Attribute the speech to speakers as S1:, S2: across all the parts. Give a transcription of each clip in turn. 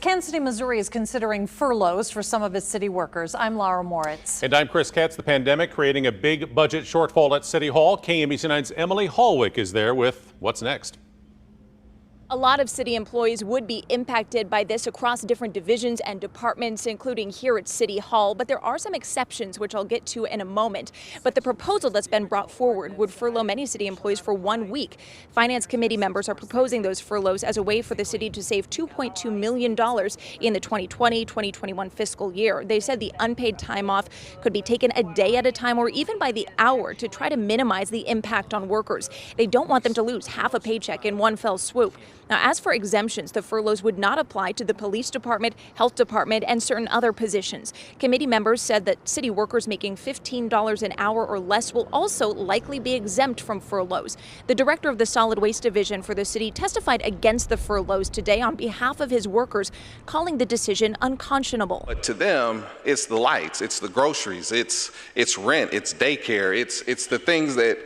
S1: Kansas City, Missouri is considering furloughs for some of its city workers. I'm Laura Moritz.
S2: And I'm Chris Katz. The pandemic creating a big budget shortfall at City Hall. KMBC 9's Emily Hallwick is there with what's next.
S3: A lot of city employees would be impacted by this across different divisions and departments, including here at City Hall. But there are some exceptions, which I'll get to in a moment. But the proposal that's been brought forward would furlough many city employees for 1 week. Finance committee members are proposing those furloughs as a way for the city to save $2.2 million in the 2020-2021 fiscal year. They said the unpaid time off could be taken a day at a time or even by the hour to try to minimize the impact on workers. They don't want them to lose half a paycheck in one fell swoop. Now, as for exemptions, the furloughs would not apply to the police department, health department, and certain other positions. Committee members said that city workers making $15 an hour or less will also likely be exempt from furloughs. The director of the solid waste division for the city testified against the furloughs today on behalf of his workers, calling the decision unconscionable.
S4: But to them, it's the lights, it's the groceries, it's rent, it's daycare, it's the things that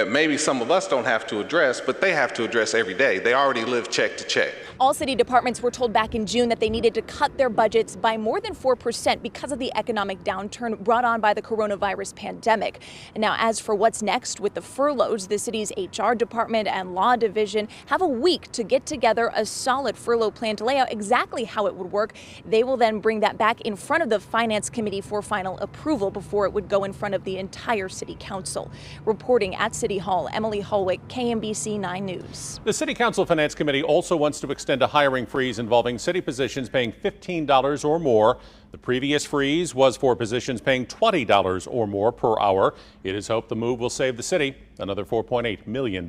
S4: maybe some of us don't have to address, but they have to address every day. They already live check to check.
S3: All city departments were told back in June that they needed to cut their budgets by more than 4% because of the economic downturn brought on by the coronavirus pandemic. And now, as for what's next with the furloughs, the city's HR department and law division have a week to get together a solid furlough plan to lay out exactly how it would work. They will then bring that back in front of the finance committee for final approval before it would go in front of the entire city council. Reporting at City Hall, Emily Hallwick, KMBC 9 News.
S2: The City Council Finance Committee also wants to extend a hiring freeze involving city positions paying $15 or more. The previous freeze was for positions paying $20 or more per hour. It is hoped the move will save the city another $4.8 million.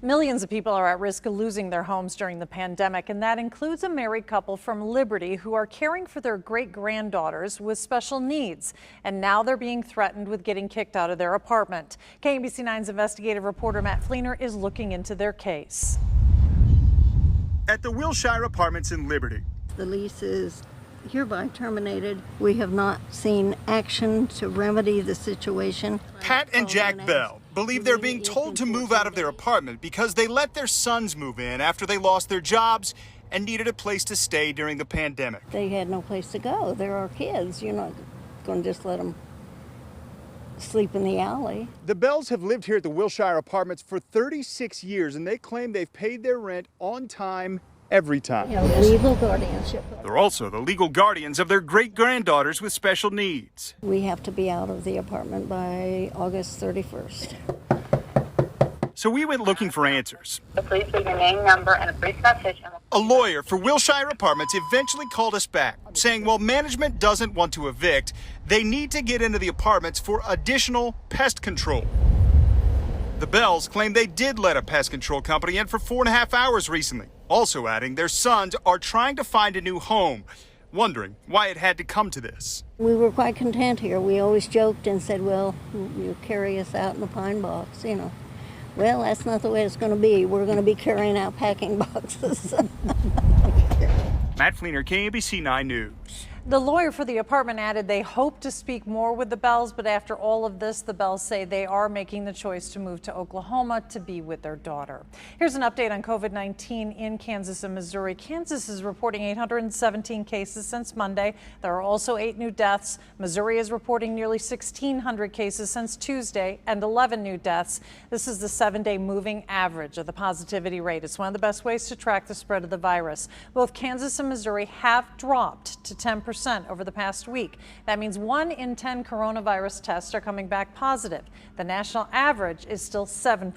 S1: Millions of people are at risk of losing their homes during the pandemic, and that includes a married couple from Liberty who are caring for their great-granddaughters with special needs. And now they're being threatened with getting kicked out of their apartment. KMBC 9's investigative reporter Matt Fleener is looking into their case.
S5: At the Wilshire Apartments in Liberty.
S6: The lease is hereby terminated. We have not seen action to remedy the situation.
S5: Pat and Jack Bell believe they're being told to move out of their apartment because they let their sons move in after they lost their jobs and needed a place to stay during the pandemic.
S6: They had no place to go. They're our kids. You're not going to just let them sleep in the alley.
S5: The Bells have lived here at the Wilshire Apartments for 36 years, and they claim they've paid their rent on time every time.
S6: Legal guardianship.
S5: They're also the legal guardians of their great-granddaughters with special needs.
S6: We have to be out of the apartment by August 31st.
S5: So we went looking for answers.
S7: Please leave your name, number, and a brief message.
S5: A lawyer for Wilshire Apartments eventually called us back, saying while management doesn't want to evict, they need to get into the apartments for additional pest control. The Bells claim they did let a pest control company in for 4.5 hours recently, also adding their sons are trying to find a new home, wondering why it had to come to this.
S6: We were quite content here. We always joked and said, well, you carry us out in the pine box, you know. Well, that's not the way it's going to be. We're going to be carrying out packing boxes.
S5: Matt Fleener, KMBC 9 News.
S1: The lawyer for the apartment added they hope to speak more with the Bells, but after all of this, the Bells say they are making the choice to move to Oklahoma to be with their daughter. Here's an update on COVID-19 in Kansas and Missouri. Kansas is reporting 817 cases since Monday. There are also 8 new deaths. Missouri is reporting nearly 1,600 cases since Tuesday and 11 new deaths. This is the 7-day moving average of the positivity rate. It's one of the best ways to track the spread of the virus. Both Kansas and Missouri have dropped to 10% over the past week. That means 1 in 10 coronavirus tests are coming back positive. The national average is still 7%.